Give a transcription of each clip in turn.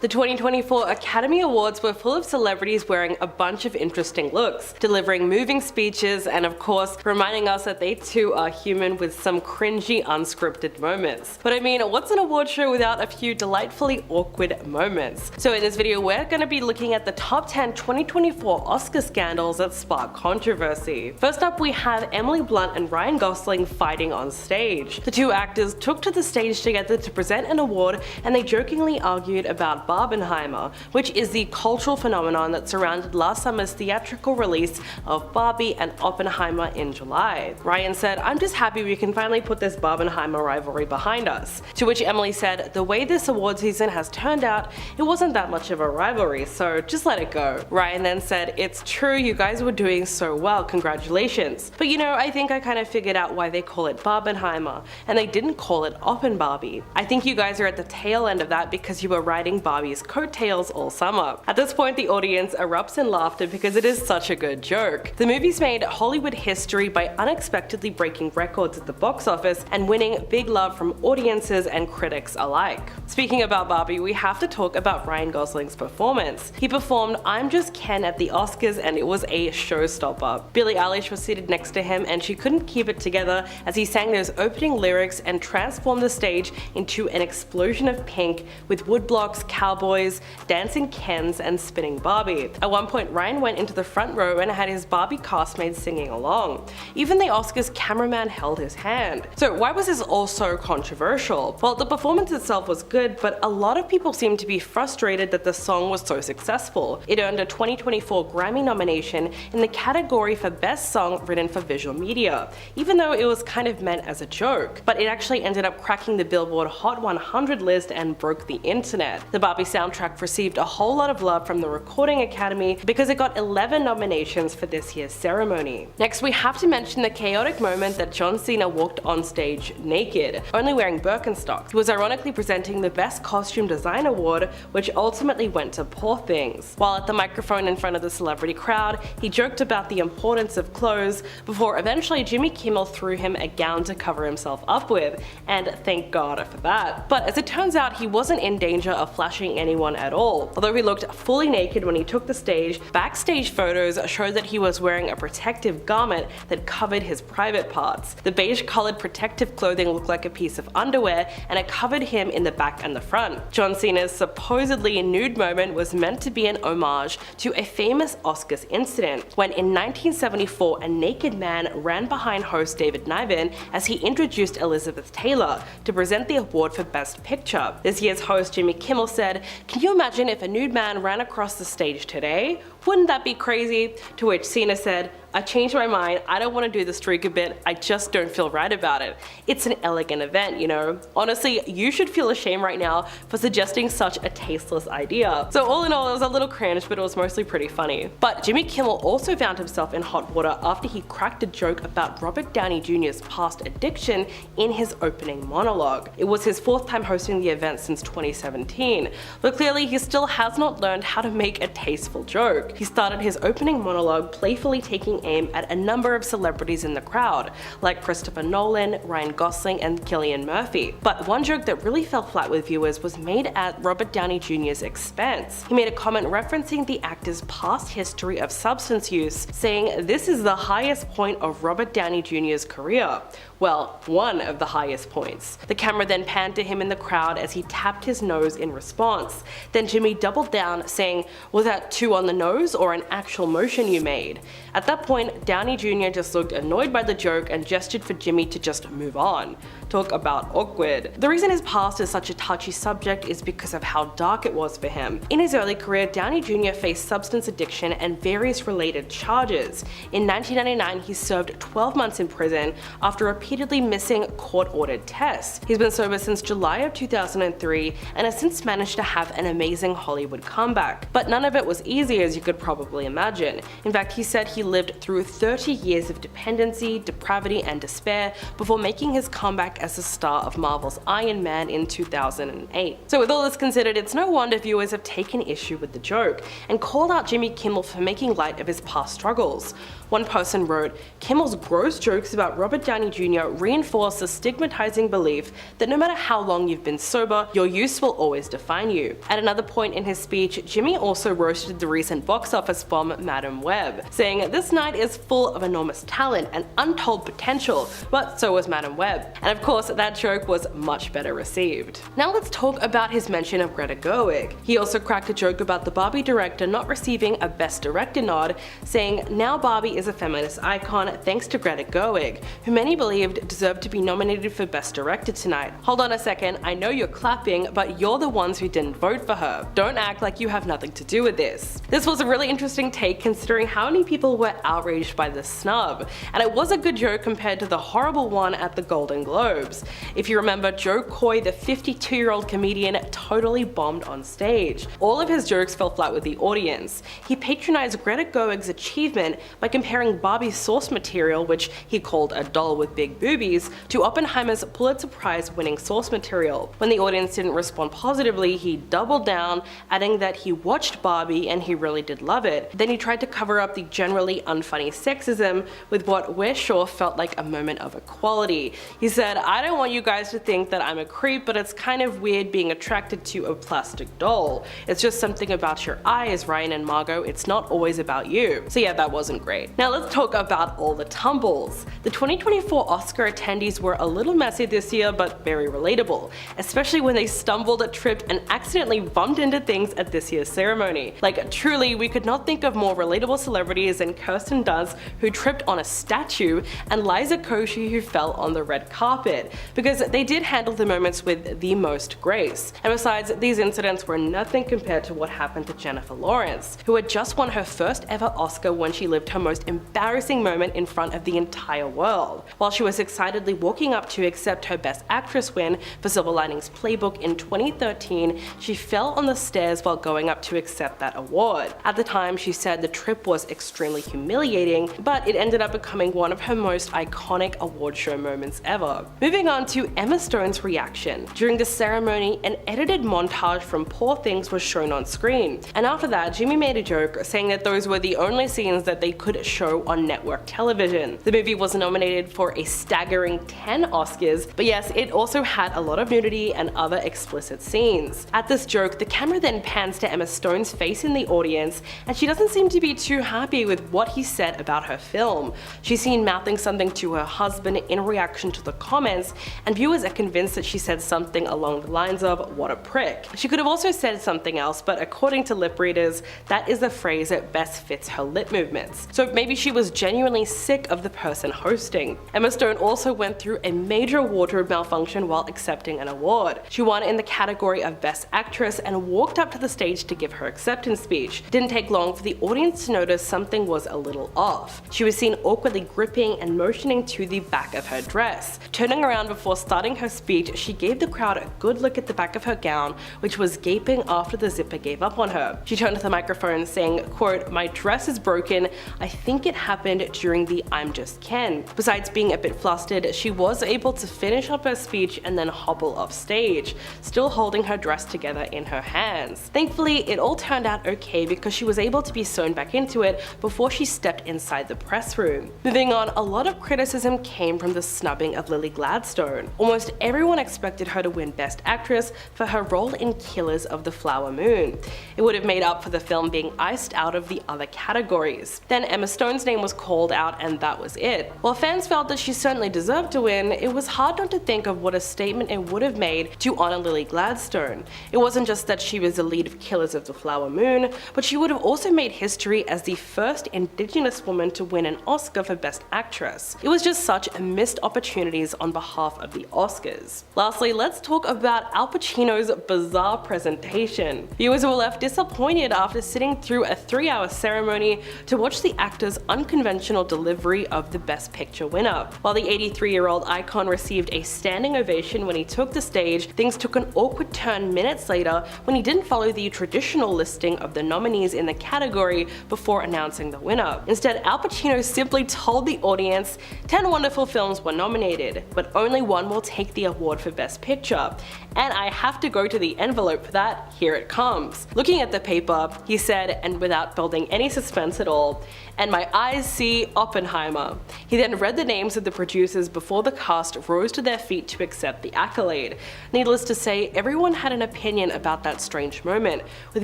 The 2024 Academy Awards were full of celebrities wearing a bunch of interesting looks, delivering moving speeches, and of course, reminding us that they too are human with some cringy, unscripted moments. But I mean, what's an award show without a few delightfully awkward moments? So in this video, we're going to be looking at the top 10 2024 Oscar scandals that spark controversy. First up, we have Emily Blunt and Ryan Gosling fighting on stage. The two actors took to the stage together to present an award, and they jokingly argued about Barbenheimer, which is the cultural phenomenon that surrounded last summer's theatrical release of Barbie and Oppenheimer in July. Ryan said, "I'm just happy we can finally put this Barbenheimer rivalry behind us." To which Emily said, "The way this award season has turned out, it wasn't that much of a rivalry, so just let it go." Ryan then said, "It's true, you guys were doing so well, congratulations. But you know, I think I kind of figured out why they call it Barbenheimer, and they didn't call it Oppenbarbie. I think you guys are at the tail end of that because you were riding Barbie's coattails all summer." At this point, the audience erupts in laughter because it is such a good joke. The movie's made Hollywood history by unexpectedly breaking records at the box office and winning big love from audiences and critics alike. Speaking about Barbie, we have to talk about Ryan Gosling's performance. He performed I'm Just Ken at the Oscars, and it was a showstopper. Billie Eilish was seated next to him, and she couldn't keep it together as he sang those opening lyrics and transformed the stage into an explosion of pink with woodblocks, cowboys, dancing Kens, and spinning Barbie. At one point, Ryan went into the front row and had his Barbie castmates singing along. Even the Oscars cameraman held his hand. So why was this all so controversial? Well, the performance itself was good, but a lot of people seemed to be frustrated that the song was so successful. It earned a 2024 Grammy nomination in the category for Best Song Written for Visual Media, even though it was kind of meant as a joke. But it actually ended up cracking the Billboard Hot 100 list and broke the internet. The Barbie soundtrack received a whole lot of love from the Recording Academy because it got 11 nominations for this year's ceremony. Next, we have to mention the chaotic moment that John Cena walked on stage naked, only wearing Birkenstocks. He was ironically presenting the Best Costume Design Award, which ultimately went to Poor Things. While at the microphone in front of the celebrity crowd, he joked about the importance of clothes before eventually Jimmy Kimmel threw him a gown to cover himself up with, and thank God for that. But as it turns out, he wasn't in danger of flashing anyone at all. Although he looked fully naked when he took the stage, backstage photos showed that he was wearing a protective garment that covered his private parts. The beige-colored protective clothing looked like a piece of underwear, and it covered him in the back and the front. John Cena's supposedly nude moment was meant to be an homage to a famous Oscars incident, when in 1974 a naked man ran behind host David Niven as he introduced Elizabeth Taylor to present the award for Best Picture. This year's host Jimmy Kimmel said, "Can you imagine if a nude man ran across the stage today? Wouldn't that be crazy?" To which Cena said, "I changed my mind, I don't want to do the streak a bit, I just don't feel right about it. It's an elegant event, you know. Honestly, you should feel ashamed right now for suggesting such a tasteless idea." So all in all, it was a little cringe, but it was mostly pretty funny. But Jimmy Kimmel also found himself in hot water after he cracked a joke about Robert Downey Jr.'s past addiction in his opening monologue. It was his fourth time hosting the event since 2017, but clearly he still has not learned how to make a tasteful joke. He started his opening monologue playfully taking aim at a number of celebrities in the crowd, like Christopher Nolan, Ryan Gosling, and Cillian Murphy. But one joke that really fell flat with viewers was made at Robert Downey Jr.'s expense. He made a comment referencing the actor's past history of substance use, saying, "This is the highest point of Robert Downey Jr.'s career." Well, one of the highest points. The camera then panned to him in the crowd as he tapped his nose in response. Then Jimmy doubled down, saying, "Was that two on the nose or an actual motion you made?" At that point, Downey Jr. just looked annoyed by the joke and gestured for Jimmy to just move on. Talk about awkward. The reason his past is such a touchy subject is because of how dark it was for him. In his early career, Downey Jr. faced substance addiction and various related charges. In 1999, he served 12 months in prison after repeatedly missing court-ordered tests. He's been sober since July of 2003 and has since managed to have an amazing Hollywood comeback. But none of it was easy, as you could probably imagine. In fact, he said he lived through 30 years of dependency, depravity, and despair before making his comeback as the star of Marvel's Iron Man in 2008. So with all this considered, it's no wonder viewers have taken issue with the joke and called out Jimmy Kimmel for making light of his past struggles. One person wrote, "Kimmel's gross jokes about Robert Downey Jr. reinforce the stigmatizing belief that no matter how long you've been sober, your use will always define you." At another point in his speech, Jimmy also roasted the recent box office bomb Madam Web, saying, "This night is full of enormous talent and untold potential, but so was Madam Web." And of course, that joke was much better received. Now let's talk about his mention of Greta Gerwig. He also cracked a joke about the Barbie director not receiving a Best Director nod, saying, "Now Barbie is a feminist icon thanks to Greta Gerwig, who many believed deserved to be nominated for Best Director tonight. Hold on a second, I know you're clapping, but you're the ones who didn't vote for her. Don't act like you have nothing to do with this." This was a really interesting take considering how many people were outraged by this snub, and it was a good joke compared to the horrible one at the Golden Globes. If you remember, Joe Coy, the 52-year-old comedian, totally bombed on stage. All of his jokes fell flat with the audience. He patronized Greta Gerwig's achievement by comparing Barbie's source material, which he called a doll with big boobies, to Oppenheimer's Pulitzer Prize winning source material. When the audience didn't respond positively, he doubled down, adding that he watched Barbie and he really did love it. Then he tried to cover up the generally unfunny sexism with what we're sure felt like a moment of equality. He said, "I don't want you guys to think that I'm a creep, but it's kind of weird being attracted to a plastic doll. It's just something about your eyes, Ryan and Margot, it's not always about you." So yeah, that wasn't great. Now let's talk about all the tumbles. The 2024 Oscar attendees were a little messy this year, but very relatable, especially when they stumbled, tripped, and accidentally bumped into things at this year's ceremony. Like truly, we could not think of more relatable celebrities than Kirsten Dunst, who tripped on a statue, and Liza Koshy, who fell on the red carpet, because they did handle the moments with the most grace. And besides, these incidents were nothing compared to what happened to Jennifer Lawrence, who had just won her first ever Oscar when she lived her most embarrassing moment in front of the entire world. While she was excitedly walking up to accept her Best Actress win for Silver Linings Playbook in 2013, she fell on the stairs while going up to accept that award. At the time, she said the trip was extremely humiliating, but it ended up becoming one of her most iconic award show moments ever. Moving on to Emma Stone's reaction. During the ceremony, an edited montage from Poor Things was shown on screen, and after that, Jimmy made a joke saying that those were the only scenes that they could show on network television. The movie was nominated for a staggering 10 Oscars, but yes, it also had a lot of nudity and other explicit scenes. At this joke, the camera then pans to Emma Stone's face in the audience, and she doesn't seem to be too happy with what he said about her film. She's seen mouthing something to her husband in reaction to the comments, and viewers are convinced that she said something along the lines of, "What a prick." She could have also said something else, but according to lip readers, that is the phrase that best fits her lip movements. So maybe she was genuinely sick of the person hosting. Emma Stone also went through a major wardrobe malfunction while accepting an award. She won in the category of Best Actress and walked up to the stage to give her acceptance speech. Didn't take long for the audience to notice something was a little off. She was seen awkwardly gripping and motioning to the back of her dress. Turning around before starting her speech, she gave the crowd a good look at the back of her gown, which was gaping after the zipper gave up on her. She turned to the microphone saying, quote, "My dress is broken. I think it happened during the I'm Just Ken." Besides being a bit flustered, she was able to finish up her speech and then hobble off stage, still holding her dress together in her hands. Thankfully, it all turned out okay because she was able to be sewn back into it before she stepped inside the press room. Moving on, a lot of criticism came from the snubbing of Lily Gladstone. Almost everyone expected her to win Best Actress for her role in Killers of the Flower Moon. It would have made up for the film being iced out of the other categories. Then Emma Stone's name was called out and that was it. While fans felt that she certainly deserved to win, it was hard not to think of what a statement it would have made to honor Lily Gladstone. It wasn't just that she was the lead of Killers of the Flower Moon, but she would have also made history as the first Indigenous woman to win an Oscar for Best Actress. It was just such missed opportunities on behalf of the Oscars. Lastly, let's talk about Al Pacino's bizarre presentation. Viewers were left disappointed after sitting through a 3-hour ceremony to watch the actor's unconventional delivery of the Best Picture winner. While the 83-year-old icon received a standing ovation when he took the stage, things took an awkward turn minutes later when he didn't follow the traditional listing of the nominees in the category before announcing the winner. Instead, Al Pacino simply told the audience 10 wonderful films were nominated, but but only one will take the award for Best Picture. And I have to go to the envelope for that. Here it comes. Looking at the paper, he said, and without building any suspense at all, "And my eyes see Oppenheimer." He then read the names of the producers before the cast rose to their feet to accept the accolade. Needless to say, everyone had an opinion about that strange moment, with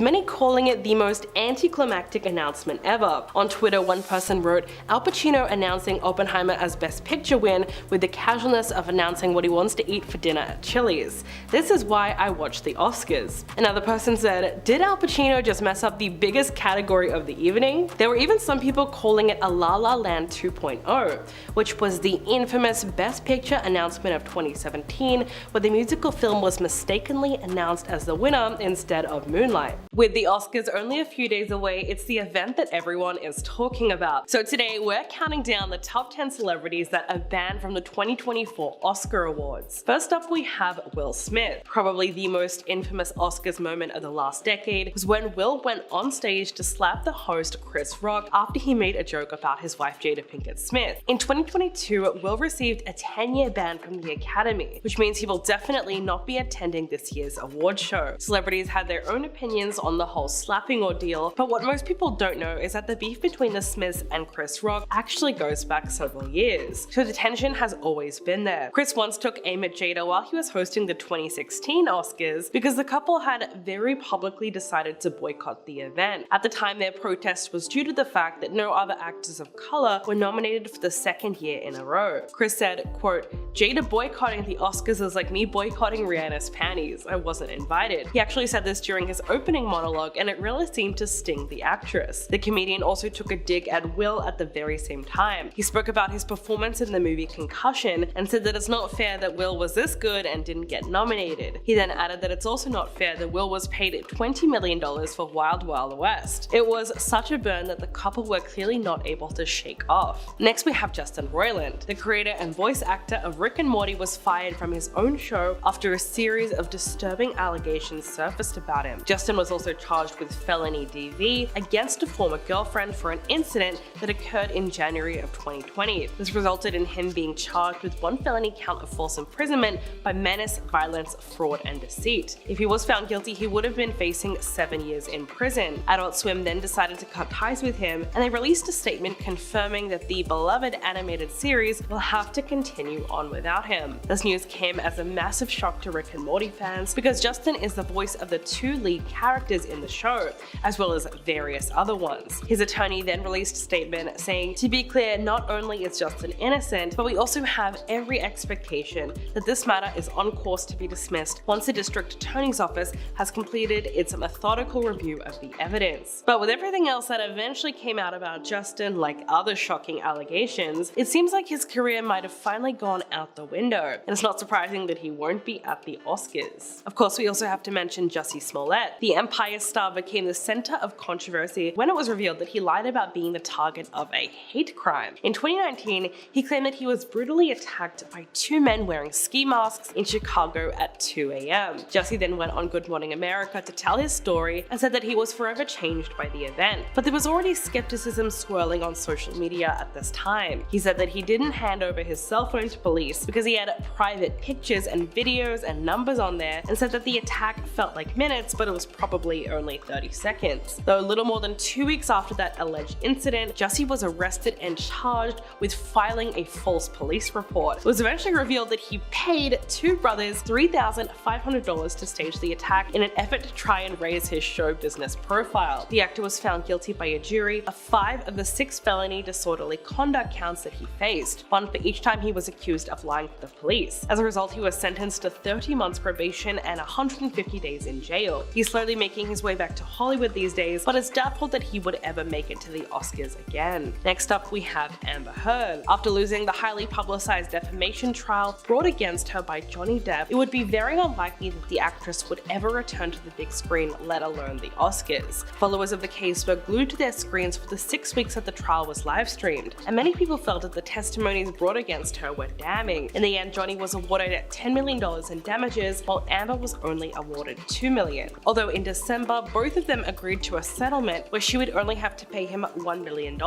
many calling it the most anticlimactic announcement ever. On Twitter, one person wrote, "Al Pacino announcing Oppenheimer as Best Picture win with the casualness of announcing what he wants to eat for dinner at Chili's. This is why I watch the Oscars." Another person said, "Did Al Pacino just mess up the biggest category of the evening?" There were even some people calling it a La La Land 2.0, which was the infamous Best Picture announcement of 2017, where the musical film was mistakenly announced as the winner instead of Moonlight. With the Oscars only a few days away, it's the event that everyone is talking about. So today we're counting down the top 10 celebrities that are banned from the 2024 Oscar Awards. First up we have Will Smith. Probably the most infamous Oscars moment of the last decade was when Will went on stage to slap the host Chris Rock after he made a joke about his wife Jada Pinkett Smith. In 2022, Will received a 10-year ban from the Academy, which means he will definitely not be attending this year's award show. Celebrities had their own opinions on the whole slapping ordeal, but what most people don't know is that the beef between the Smiths and Chris Rock actually goes back several years, so the tension has always been there. Chris once took aim at Jada while he was hosting the 2016 Oscars because the couple had very publicly decided to boycott the event. At the time, their protest was due to the fact that no other actors of color were nominated for the second year in a row. Chris said, quote, "Jada boycotting the Oscars is like me boycotting Rihanna's panties. I wasn't invited." He actually said this during his opening monologue, and it really seemed to sting the actress. The comedian also took a dig at Will at the very same time. He spoke about his performance in the movie Concussion and said that it's not fair that Will was this good and didn't get nominated. He then added that it's also not fair that Will was paid $20 million for Wild Wild West. It was such a burn that the couple were clearly not able to shake off. Next we have Justin Roiland. The creator and voice actor of Rick and Morty was fired from his own show after a series of disturbing allegations surfaced about him. Justin was also charged with felony DV against a former girlfriend for an incident that occurred in January of 2020. This resulted in him being charged with one felony count of false imprisonment by menace, violence, fraud, and deceit. If he was found guilty, he would have been facing 7 years in prison. Adult Swim then decided to cut ties with him, and they released a statement confirming that the beloved animated series will have to continue on without him. This news came as a massive shock to Rick and Morty fans because Justin is the voice of the two lead characters in the show, as well as various other ones. His attorney then released a statement saying, "To be clear, not only is Justin innocent, but we also have every expectation that this matter is on course to be dismissed once the district attorney's office has completed its methodical review of the evidence." But with everything else that eventually came out about Justin, like other shocking allegations, it seems like his career might have finally gone out the window, and it's not surprising that he won't be at the Oscars. Of course, we also have to mention Jussie Smollett. The Empire star became the center of controversy when it was revealed that he lied about being the target of a hate crime. In 2019, he claimed that he was brutally attacked by two men wearing ski masks in Chicago at 2 a.m. Jussie then went on Good Morning America to tell his story and said that he was forever changed by the event. But there was already skepticism swirling on social media at this time. He said that he didn't hand over his cell phone to police because he had private pictures and videos and numbers on there, and said that the attack felt like minutes, but it was probably only 30 seconds. Though a little more than 2 weeks after that alleged incident, Jussie was arrested and charged with filing a false police report. It was eventually revealed that he paid two brothers $3,500 to stage the attack in an effort to try and raise his show business profile. The actor was found guilty by a jury of 5 of the 6 felony disorderly conduct counts that he faced, one for each time he was accused of lying to the police. As a result, he was sentenced to 30 months probation and 150 days in jail. He's slowly making his way back to Hollywood these days, but it's doubtful that he would ever make it to the Oscars again. Next up, we have Amber Heard. After losing the highly publicized defamation trial brought against her by Johnny Depp, it would be very unlikely that the actress would ever return to the big screen, let alone the Oscars. Followers of the case were glued to their screens for the 6 weeks that the trial was live streamed, and many people felt that the testimonies brought against her were damning. In the end, Johnny was awarded $10 million in damages, while Amber was only awarded $2 million. Although in December, both of them agreed to a settlement where she would only have to pay him $1 million.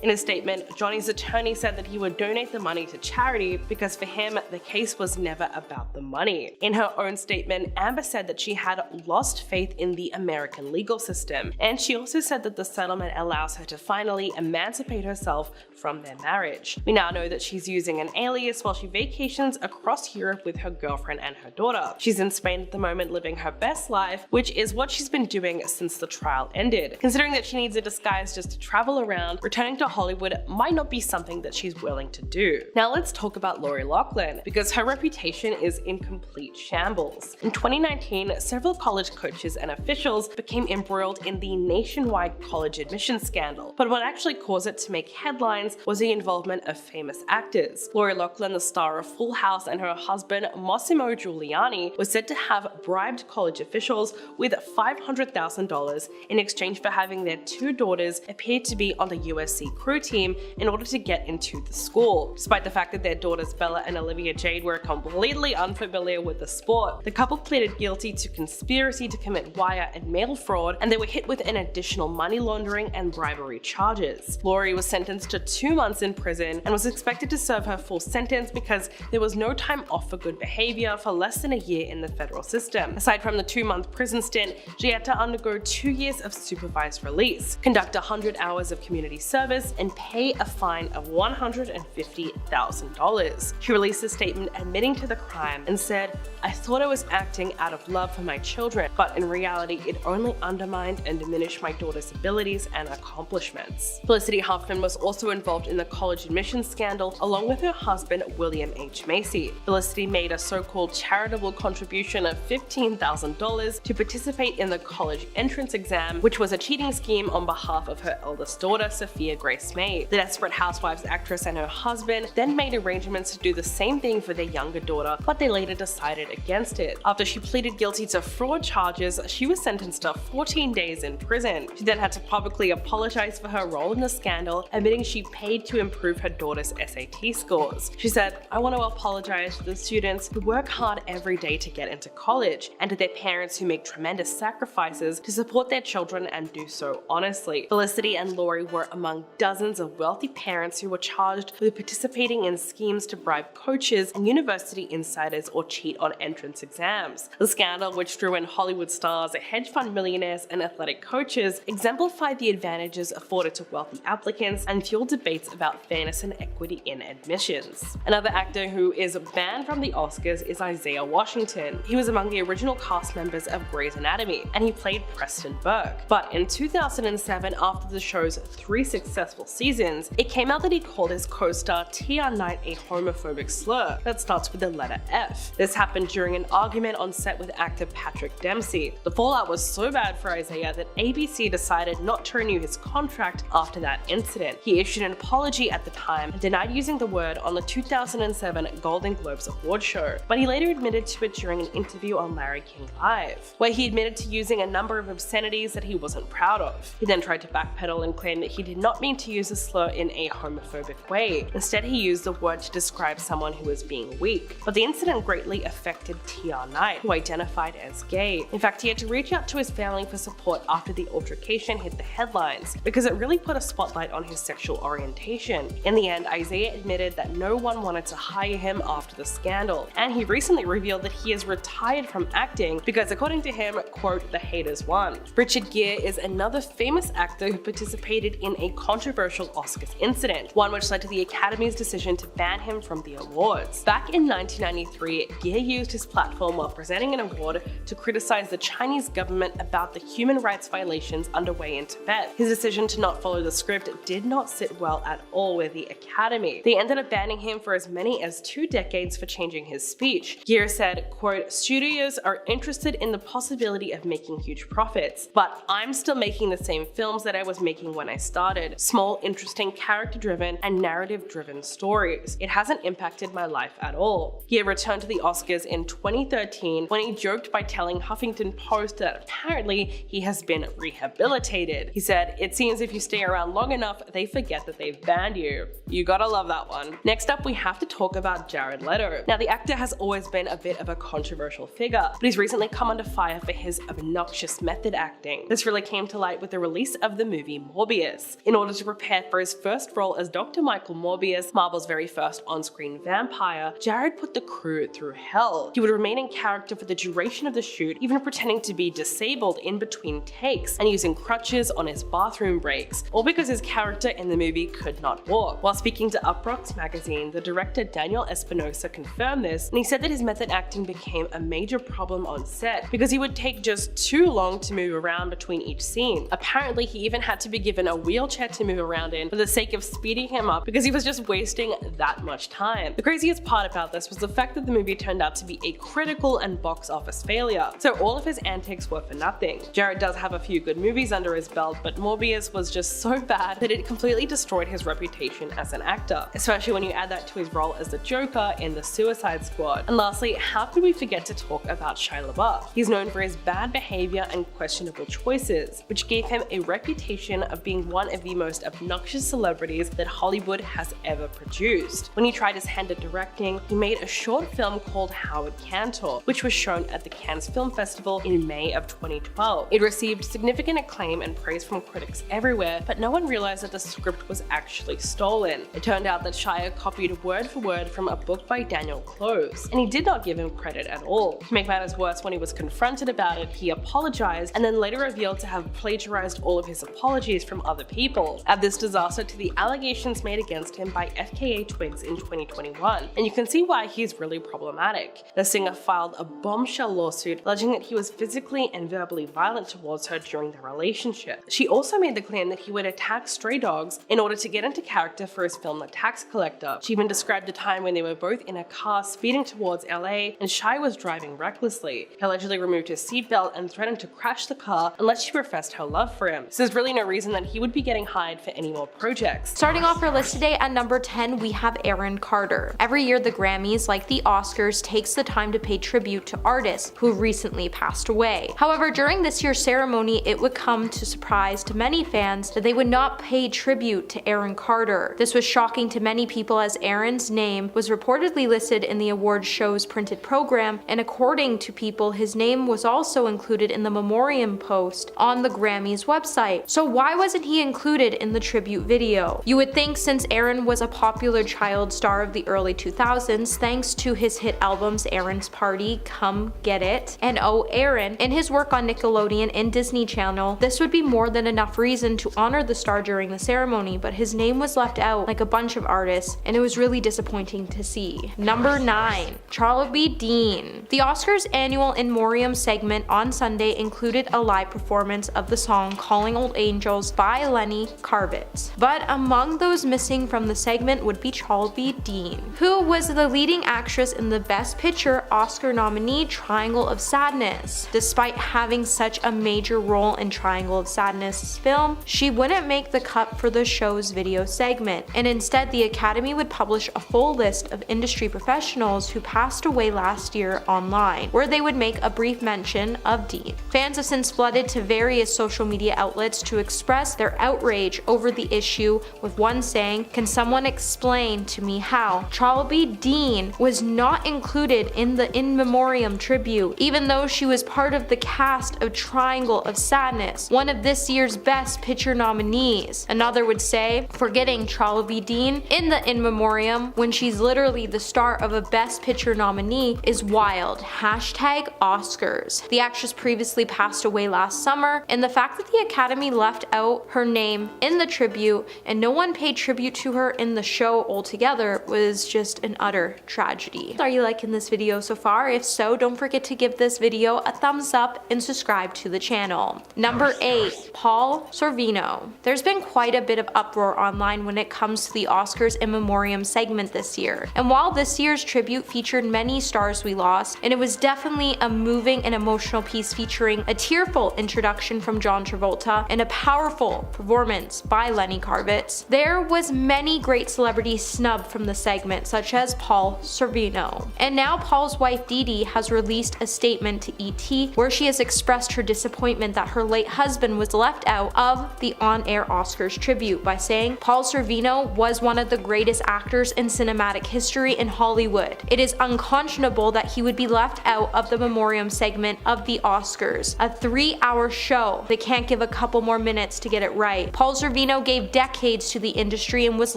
In a statement, Johnny's attorney said that he would donate the money to charity because for him, the case was never about the money. In her own statement, Amber said that she had lost faith in the American legal system, and she also said that the settlement allows her to finally emancipate herself from their marriage. We now know that she's using an alias while she vacations across Europe with her girlfriend and her daughter. She's in Spain at the moment living her best life, which is what she's been doing since the trial ended. Considering that she needs a disguise just to travel around, returning to Hollywood might not be something that she's willing to do. Now let's talk about Lori Loughlin, because her reputation is in complete shambles. In 2019, several college coaches and officials became embroiled in the nationwide college admissions scandal, but what actually caused it to make headlines was the involvement of famous actors. Lori Loughlin, the star of Full House, and her husband Massimo Giuliani was said to have bribed college officials with $500,000 in exchange for having their two daughters appear to be on the USC crew team in order to get into the school. Despite the fact that their daughters Bella and Olivia Jade were completely unfamiliar with the sport, the couple pleaded guilty to conspiracy to commit wire and mail fraud, and they were hit with an additional money laundering and bribery charges. Lori was sentenced to 2 months in prison and was expected to serve her full sentence because there was no time off for good behavior for less than a year in the federal system. Aside from the 2-month prison stint, she had to undergo 2 years of supervised release, conduct 100 hours of community service, and pay a fine of $150,000. She released a statement admitting to the crime and said, "I thought I was acting out of love for my children, but in reality it only undermined and diminished my daughter's abilities and accomplishments." Felicity Huffman was also involved in the college admissions scandal along with her husband William H. Macy. Felicity made a so-called charitable contribution of $15,000 to participate in the college entrance exam, which was a cheating scheme on behalf of her eldest daughter, Sophia Grace May. The Desperate Housewives actress and her husband then made arrangements to do the same thing for their younger daughter, but they later decided against it. After she pleaded guilty to fraud charges, she was sentenced to 14 days in prison. She then had to publicly apologize for her role in the scandal, admitting she paid to improve her daughter's SAT scores. She said, "I want to apologize to the students who work hard every day to get into college, and to their parents who make tremendous sacrifices to support their children and do so honestly." Felicity and Lori were among dozens of wealthy parents who were charged with participating in schemes to bribe coaches and university insiders or cheat on entrance exams. The scandal, which drew in Hollywood stars, hedge fund millionaires, and athletic coaches, exemplified the advantages afforded to wealthy applicants and fueled debates about fairness and equity in admissions. Another actor who is banned from the Oscars is Isaiah Washington. He was among the original cast members of Grey's Anatomy, and he played Preston Burke. But in 2007, after the show's 3 successful seasons, it came out that he called his co-star Tia Knight a homophobic slur that starts with the letter F. This happened during an argument on set with actor Patrick Dempsey. The fallout was so bad for Isaiah that ABC decided not to renew his contract after that incident. He issued an apology at the time and denied using the word on the 2007 Golden Globes award show, but he later admitted to it during an interview on Larry King Live, where he admitted to using a number of obscenities that he wasn't proud of. He then tried to backpedal and claim that he did not mean to use the slur in a homophobic way. Instead, he used the word to describe someone who was being weak. But the incident greatly affected Tia Knight, who identified as gay. In fact, he had to reach out to his family for support after the altercation hit the headlines, because it really put a spotlight on his sexual orientation. In the end, Isaiah admitted that no one wanted to hire him after the scandal, and he recently revealed that he has retired from acting because, according to him, quote, "the haters won." Richard Gere is another famous actor who participated in a controversial Oscars incident, one which led to the Academy's decision to ban him from the awards. Back in 1993, Gere used his platform while presenting an award to criticize the Chinese government about the human rights violations underway in Tibet. His decision to not follow the script did not sit well at all with the Academy. They ended up banning him for as many as 2 decades for changing his speech. Gere said, quote, "Studios are interested in the possibility of making huge profits, but I'm still making the same films that I was making when I started. Small, interesting, character-driven, and narrative-driven stories. It hasn't impacted my life at all." Gere returned to the Oscars in 2013 when he joked by telling Huffington Post that apparently he has been rehabilitated. He said, "It seems if you stay around long enough, they forget that they've banned you." You gotta love that one. Next up, we have to talk about Jared Leto. Now, the actor has always been a bit of a controversial figure, but he's recently come under fire for his obnoxious method acting. This really came to light with the release of the movie Morbius. In order to prepare for his first role as Dr. Michael Morbius, Marvel's very first on on-screen vampire, Jared put the crew through hell. He would remain in character for the duration of the shoot, even pretending to be disabled in between takes and using crutches on his bathroom breaks, all because his character in the movie could not walk. While speaking to Uproxx magazine, the director Daniel Espinosa confirmed this, and he said that his method acting became a major problem on set because he would take just too long to move around between each scene. Apparently, he even had to be given a wheelchair to move around in for the sake of speeding him up because he was just wasting that much time. The craziest part about this was the fact that the movie turned out to be a critical and box office failure, so all of his antics were for nothing. Jared does have a few good movies under his belt, but Morbius was just so bad that it completely destroyed his reputation as an actor, especially when you add that to his role as the Joker in the Suicide Squad. And lastly, how could we forget to talk about Shia LaBeouf? He's known for his bad behavior and questionable choices, which gave him a reputation of being one of the most obnoxious celebrities that Hollywood has ever produced. When he tried his hand at directing, he made a short film called Howard Cantor, which was shown at the Cannes Film Festival in May of 2012. It received significant acclaim and praise from critics everywhere, but no one realized that the script was actually stolen. It turned out that Shia copied word for word from a book by Daniel Close, and he did not give him credit at all. To make matters worse, when he was confronted about it, he apologized and then later revealed to have plagiarized all of his apologies from other people. Add this disaster to the allegations made against him by FKA Twigs in 2021, and you can see why he's really problematic. The singer filed a bombshell lawsuit alleging that he was physically and verbally violent towards her during their relationship. She also made the claim that he would attack stray dogs in order to get into character for his film The Tax Collector. She even described a time when they were both in a car speeding towards LA and Shia was driving recklessly. He allegedly removed his seatbelt and threatened to crash the car unless she professed her love for him. So there's really no reason that he would be getting hired for any more projects. Starting off our list today at number 10, we have Aaron Carter. Every year the Grammys, like the Oscars, takes the time to pay tribute to artists who recently passed away. However, during this year's ceremony, it would come to surprise to many fans that they would not pay tribute to Aaron Carter. This was shocking to many people as Aaron's name was reportedly listed in the award show's printed program, and according to people, his name was also included in the Memoriam post on the Grammys website. So why wasn't he included in the tribute video? You would think, since Aaron was a popular child star of the early 2000s thanks to his hit albums Aaron's Party, Come Get It, and Oh Aaron, and his work on Nickelodeon and Disney Channel, this would be more than enough reason to honor the star during the ceremony, but his name was left out like a bunch of artists, and it was really disappointing to see. Number 9. Charlie Dean. The Oscars annual In Memoriam segment on Sunday included a live performance of the song Calling Old Angels by Lenny Kravitz. But among those missing from the segment would be Charlie Dean, who was the leading actress in the Best Picture Oscar nominee Triangle of Sadness. Despite having such a major role in Triangle of Sadness' film, she wouldn't make the cut for the show's video segment, and instead the Academy would publish a full list of industry professionals who passed away last year online, where they would make a brief mention of Dean. Fans have since flooded to various social media outlets to express their outrage over the issue, with one saying, "Can someone explain to me how Charlie Dean was not included in the In Memoriam tribute, even though she was part of the cast of Triangle of Sadness, one of this year's Best Picture nominees?" Another would say, "Forgetting Charlie Dean in the In Memoriam when she's literally the star of a Best Picture nominee is wild. Hashtag Oscars." The actress previously passed away last summer, and the fact that the Academy left out her name in the tribute and no one paid tribute to her in the show altogether was just an utter tragedy. Are you liking this video so far? If so, don't forget to give this video a thumbs up and subscribe to the channel. Number 8. Paul Sorvino. There's been quite a bit of uproar online when it comes to the Oscars In Memoriam segment this year, and while this year's tribute featured many stars we lost, and it was definitely a moving and emotional piece featuring a tearful introduction from John Travolta and a powerful performance by Lenny Kravitz, there was many great celebrities snubbed from the segment, such as Paul Sorvino. And now Paul's wife Dee Dee has released a statement to ET where she has expressed her disappointment that her late husband was left out of the on-air Oscars tribute by saying, "Paul Sorvino was one of the greatest actors in cinematic history in Hollywood. It is unconscionable that he would be left out of the Memoriam segment of the Oscars, a 3-hour show. They can't give a couple more minutes to get it right. Paul Sorvino gave decades to the industry and was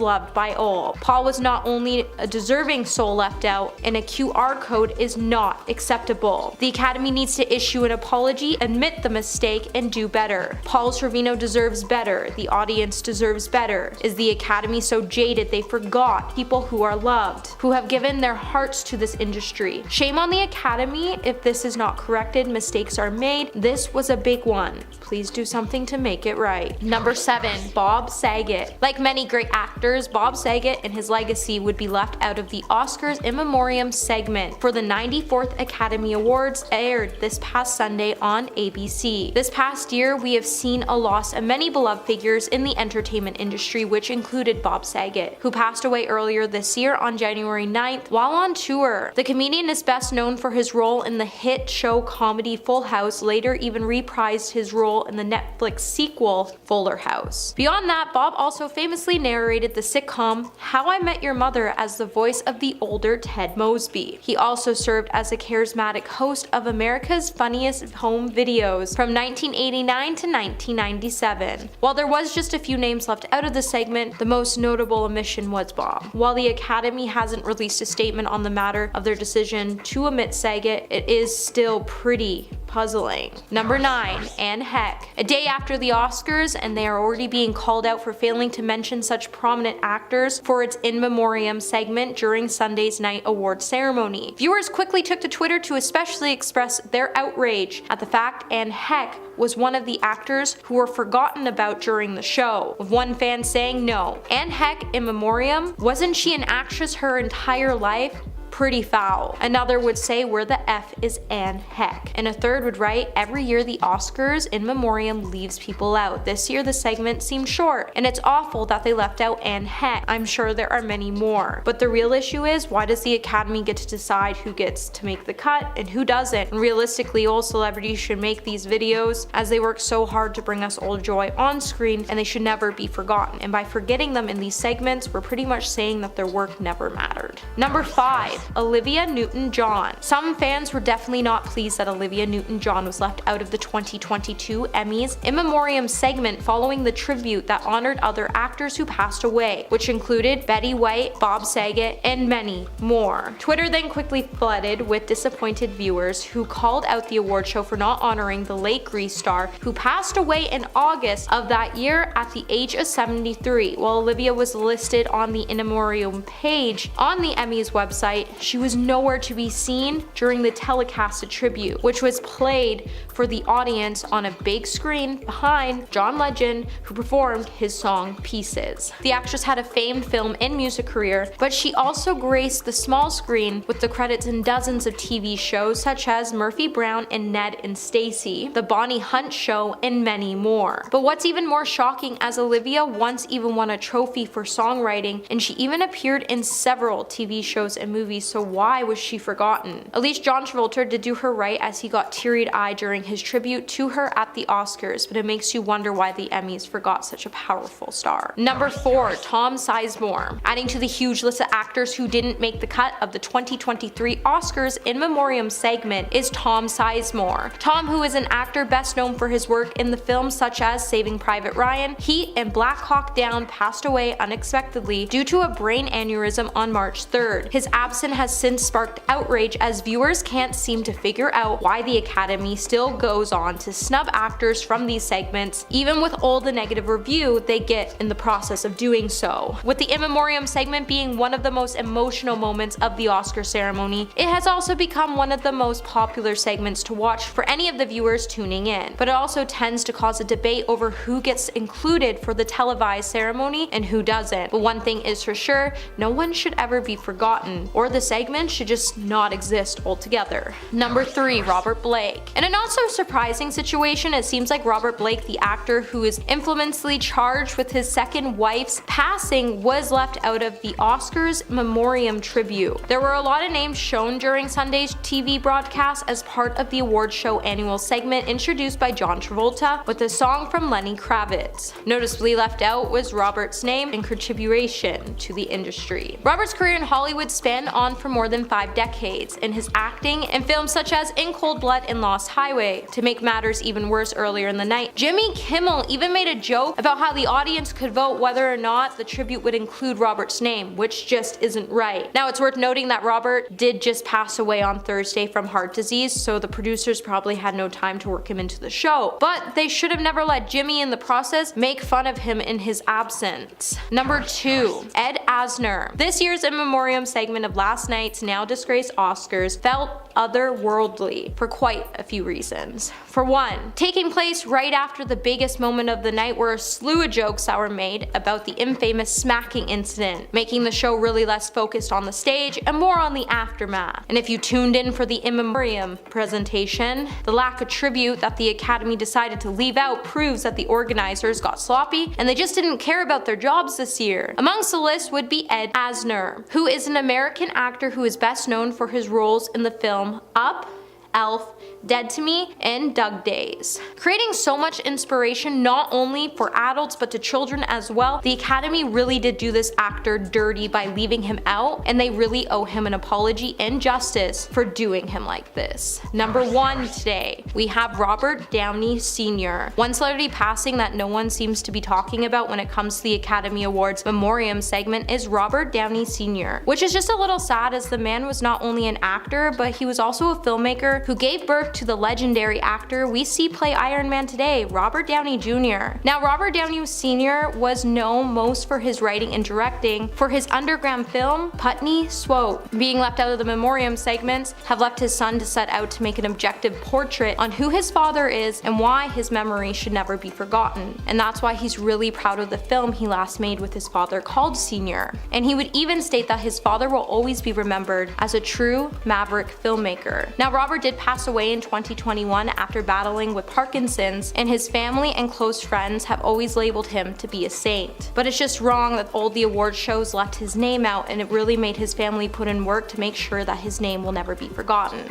loved by all. Paul was not not only a deserving soul left out, and a QR code is not acceptable. The Academy needs to issue an apology, admit the mistake, and do better. Paul Sorvino deserves better. The audience deserves better. Is the Academy so jaded they forgot people who are loved, who have given their hearts to this industry? Shame on the Academy if this is not corrected, mistakes are made. This was a big one. Please do something to make it right. Number 7, Bob Saget. Like many great actors, Bob Saget and his legacy would be left out of the Oscars In Memoriam segment for the 94th Academy Awards aired this past Sunday on ABC. This past year, we have seen a loss of many beloved figures in the entertainment industry, which included Bob Saget, who passed away earlier this year on January 9th while on tour. The comedian is best known for his role in the hit show comedy Full House, later even reprised his role in the Netflix sequel Fuller House. Beyond that, Bob also famously narrated the sitcom How I Met Your Mother as the voice of the older Ted Mosby. He also served as a charismatic host of America's Funniest Home Videos from 1989 to 1997. While there was just a few names left out of the segment, the most notable omission was Bob. While the Academy hasn't released a statement on the matter of their decision to omit Saget, it is still pretty puzzling. Number 9, Anne Heck. A day after the Oscars, and they are already being called out for failing to mention such prominent actors for its In Memoriam segment during Sunday's night award ceremony. Viewers quickly took to Twitter to especially express their outrage at the fact Anne Heck was one of the actors who were forgotten about during the show, with one fan saying, "No, Anne Heck In Memoriam? Wasn't she an actress her entire life? Pretty foul." Another would say, "Where the F is Anne Heck?" And a third would write, "Every year the Oscars In Memoriam leaves people out. This year the segment seemed short, and it's awful that they left out Anne Heck. I'm sure there are many more." But the real issue is, why does the Academy get to decide who gets to make the cut and who doesn't? And realistically, all celebrities should make these videos, as they work so hard to bring us all joy on screen, and they should never be forgotten. And by forgetting them in these segments, we're pretty much saying that their work never mattered. Number 5, Olivia Newton-John. Some fans were definitely not pleased that Olivia Newton-John was left out of the 2022 Emmys In Memoriam segment following the tribute that honored other actors who passed away, which included Betty White, Bob Saget, and many more. Twitter then quickly flooded with disappointed viewers who called out the award show for not honoring the late Grease star who passed away in August of that year at the age of 73. While Olivia was listed on the In Memoriam page on the Emmys website, she was nowhere to be seen during the telecasted tribute, which was played for the audience on a big screen behind John Legend, who performed his song Pieces. The actress had a famed film and music career, but she also graced the small screen with the credits in dozens of TV shows such as Murphy Brown and Ned and Stacy, The Bonnie Hunt Show, and many more. But what's even more shocking, as Olivia once even won a trophy for songwriting, and she even appeared in several TV shows and movies, so why was she forgotten? At least John Travolta did do her right, as he got teary-eyed during his tribute to her at the Oscars, but it makes you wonder why the Emmys forgot such a powerful star. Number 4, Tom Sizemore. Adding to the huge list of actors who didn't make the cut of the 2023 Oscars In Memoriam segment is Tom Sizemore. Tom, who is an actor best known for his work in the films such as Saving Private Ryan, Heat, and Black Hawk Down, passed away unexpectedly due to a brain aneurysm on March 3rd. His absence has since sparked outrage, as viewers can't seem to figure out why the Academy still goes on to snub actors from these segments, even with all the negative review they get in the process of doing so. With the In Memoriam segment being one of the most emotional moments of the Oscar ceremony, it has also become one of the most popular segments to watch for any of the viewers tuning in. But it also tends to cause a debate over who gets included for the televised ceremony and who doesn't. But one thing is for sure, no one should ever be forgotten, or the segment should just not exist altogether. Number 3, Robert Blake. In a not so surprising situation, it seems like Robert Blake, the actor who is infamously charged with his second wife's passing, was left out of the Oscars Memoriam tribute. There were a lot of names shown during Sunday's TV broadcast as part of the award show annual segment introduced by John Travolta with a song from Lenny Kravitz. Noticeably left out was Robert's name and contribution to the industry. Robert's career in Hollywood spanned on on for more than 5 decades in his acting in films such as In Cold Blood and Lost Highway. To make matters even worse, earlier in the night, Jimmy Kimmel even made a joke about how the audience could vote whether or not the tribute would include Robert's name, which just isn't right. Now, it's worth noting that Robert did just pass away on Thursday from heart disease, so the producers probably had no time to work him into the show. But they should have never let Jimmy in the process make fun of him in his absence. Number 2. Ed Asner. This year's In Memoriam segment of last night's now disgraced Oscars felt otherworldly for quite a few reasons. For one, taking place right after the biggest moment of the night were a slew of jokes that were made about the infamous smacking incident, making the show really less focused on the stage and more on the aftermath. And if you tuned in for the In Memoriam presentation, the lack of tribute that the Academy decided to leave out proves that the organizers got sloppy and they just didn't care about their jobs this year. Amongst the list would be Ed Asner, who is an American actor who is best known for his roles in the film Up, Elf, Dead to Me, and Doug Days. Creating so much inspiration not only for adults but to children as well, the Academy really did do this actor dirty by leaving him out, and they really owe him an apology and justice for doing him like this. Number 1 today, we have Robert Downey Sr. One celebrity passing that no one seems to be talking about when it comes to the Academy Awards Memoriam segment is Robert Downey Sr., which is just a little sad as the man was not only an actor, but he was also a filmmaker who gave birth to the legendary actor we see play Iron Man today, Robert Downey Jr. Now, Robert Downey Sr. was known most for his writing and directing for his underground film Putney Swope. Being left out of the Memoriam segments have left his son to set out to make an objective portrait on who his father is and why his memory should never be forgotten. And that's why he's really proud of the film he last made with his father called Senior. And he would even state that his father will always be remembered as a true maverick filmmaker. Now, Robert did pass away in 2021 after battling with Parkinson's, and his family and close friends have always labeled him to be a saint. But it's just wrong that all the award shows left his name out, and it really made his family put in work to make sure that his name will never be forgotten.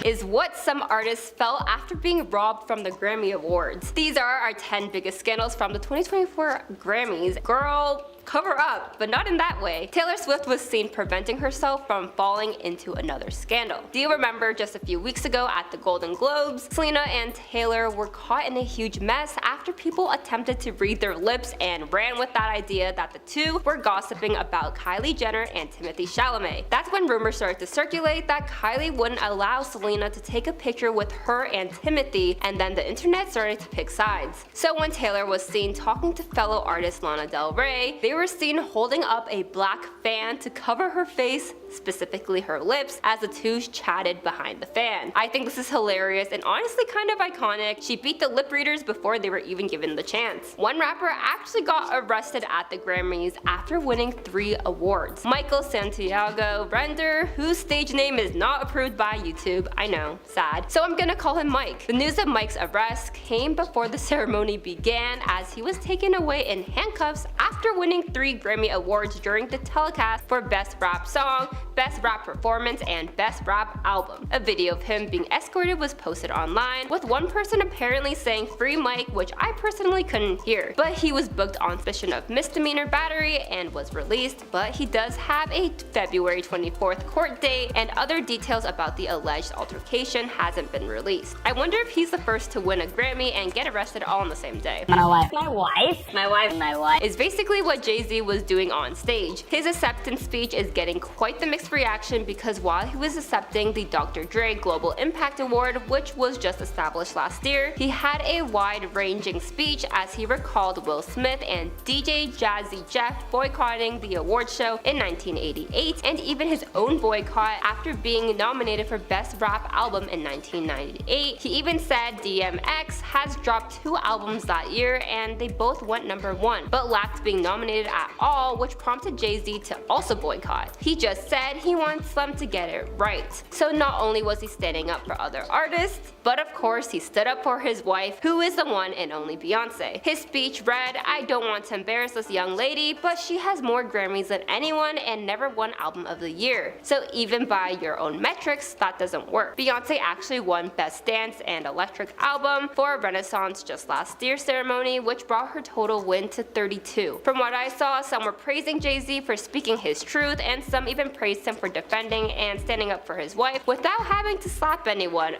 Is what some artists felt after being robbed from the Grammy Awards. These are our 10 biggest scandals from the 2024 Grammys. Girl, cover up, but not in that way. Taylor Swift was seen preventing herself from falling into another scandal. Do you remember just a few weeks ago at the Golden Globes, Cena and Taylor were caught in a huge mess after people attempted to read their lips and ran with that idea that the two were gossiping about Kylie Jenner and Timothée Chalamet. That's when rumors started to circulate that Kylie wouldn't allow Selena to take a picture with her and Timothy, and then the internet started to pick sides. So when Taylor was seen talking to fellow artist Lana Del Rey, they were seen holding up a black fan to cover her face, specifically her lips, as the two chatted behind the fan. I think this is hilarious and honestly kind of iconic. She beat the lip readers before they were even given the chance. One rapper actually got arrested at the Grammys after winning 3 awards. Michael Santiago Render, whose stage name is not approved by YouTube. I know, sad. So I'm gonna call him Mike. The news of Mike's arrest came before the ceremony began, as he was taken away in handcuffs after winning 3 Grammy Awards during the telecast for Best Rap Song, Best Rap Performance, and Best Rap Album. A video of him being escorted was posted online, with one person apparently saying "Free Mike," which I personally couldn't hear. But he was booked on suspicion of misdemeanor battery and was released, but he does have a February 24th court date, and other details about the alleged altercation hasn't been released. I wonder if he's the first to win a Grammy and get arrested all on the same day. My wife Is basically what Jay-Z was doing on stage. His acceptance speech is getting quite the mixed reaction, because while he was accepting the Dr. Dre Global Impact Award, which was just established last year, he had a wide-ranging speech as he recalled Will Smith and DJ Jazzy Jeff boycotting the award show in 1988, and even his own boycott after being nominated for Best Rap Album in 1998. He even said DMX has dropped 2 albums that year and they both went #1, but lacked being nominated at all, which prompted Jay-Z to also boycott. He just said he wants them to get it right. So not only was he standing up for other artists, but of course he stood up for his wife, who is the one and only Beyonce. His speech read, "I don't want to embarrass this young lady, but she has more Grammys than anyone and never won Album of the Year. So even by your own metrics, that doesn't work." Beyonce actually won Best Dance and Electric Album for Renaissance just last year's ceremony, which brought her total win to 32. From what I saw, some were praising Jay-Z for speaking his truth, and some even praised praised him for defending and standing up for his wife without having to slap anyone,